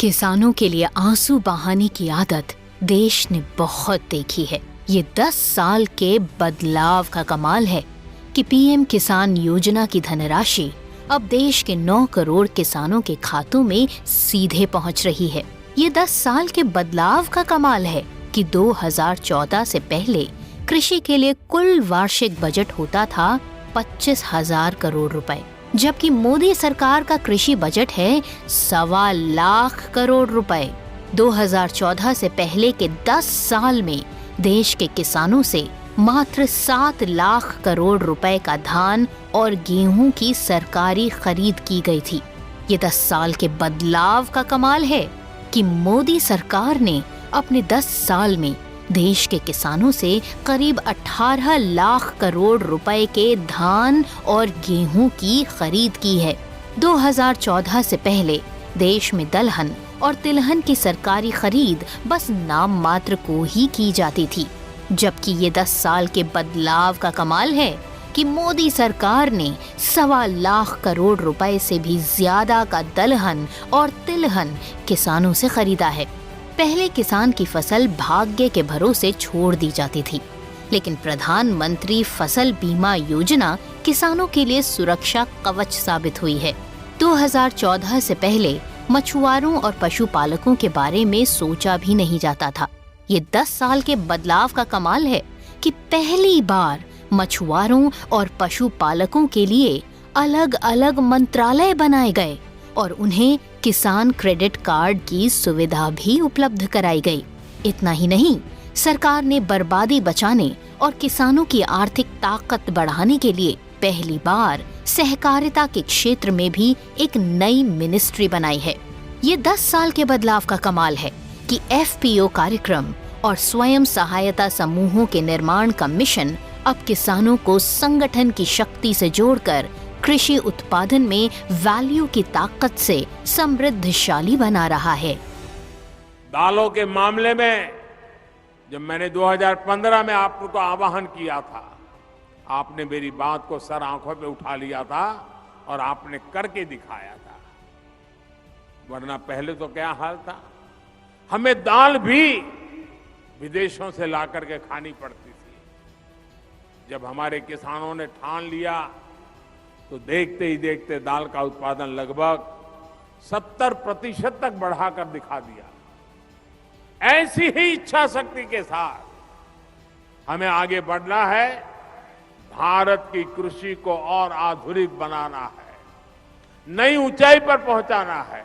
किसानों के लिए आंसू बहाने की आदत देश ने बहुत देखी है। ये 10 साल के बदलाव का कमाल है कि पीएम किसान योजना की धनराशि अब देश के 9 करोड़ किसानों के खातों में सीधे पहुंच रही है। ये 10 साल के बदलाव का कमाल है कि 2014 से पहले कृषि के लिए कुल वार्षिक बजट होता था 25,000 करोड़ रुपए, जबकि मोदी सरकार का कृषि बजट है 1.25 लाख करोड़ रुपए। 2014 से पहले के 10 साल में देश के किसानों से मात्र 7 लाख करोड़ रुपए का धान और गेहूं की सरकारी खरीद की गई थी। ये 10 साल के बदलाव का कमाल है कि मोदी सरकार ने अपने 10 साल में देश के किसानों से करीब 18 लाख करोड़ रुपए के धान और गेहूं की खरीद की है। 2014 से पहले देश में दलहन और तिलहन की सरकारी खरीद बस नाम मात्र को ही की जाती थी, जबकि ये 10 साल के बदलाव का कमाल है कि मोदी सरकार ने 1.25 लाख करोड़ रुपए से भी ज्यादा का दलहन और तिलहन किसानों से खरीदा है। पहले किसान की फसल भाग्य के भरोसे छोड़ दी जाती थी, लेकिन प्रधानमंत्री फसल बीमा योजना किसानों के लिए सुरक्षा कवच साबित हुई है। 2014 से पहले मछुआरों और पशुपालकों के बारे में सोचा भी नहीं जाता था। ये 10 साल के बदलाव का कमाल है कि पहली बार मछुआरों और पशुपालकों के लिए अलग अलग मंत्रालय बनाए गए और उन्हें किसान क्रेडिट कार्ड की सुविधा भी उपलब्ध कराई गई। इतना ही नहीं, सरकार ने बर्बादी बचाने और किसानों की आर्थिक ताकत बढ़ाने के लिए पहली बार सहकारिता के क्षेत्र में भी एक नई मिनिस्ट्री बनाई है। ये 10 साल के बदलाव का कमाल है कि एफपीओ कार्यक्रम और स्वयं सहायता समूहों के निर्माण का मिशन अब किसानों को संगठन की शक्ति से जोड़कर कृषि उत्पादन में वैल्यू की ताकत से समृद्धशाली बना रहा है। दालों के मामले में जब मैंने 2015 में आपको आह्वान किया था, आपने मेरी बात को सर आंखों पे उठा लिया था और आपने करके दिखाया था। वरना पहले तो क्या हाल था, हमें दाल भी विदेशों से ला करके खानी पड़ती थी। जब हमारे किसानों ने ठान लिया तो देखते ही देखते दाल का उत्पादन लगभग 70% तक बढ़ाकर दिखा दिया। ऐसी ही इच्छा शक्ति के साथ हमें आगे बढ़ना है। भारत की कृषि को और आधुनिक बनाना है, नई ऊंचाई पर पहुंचाना है।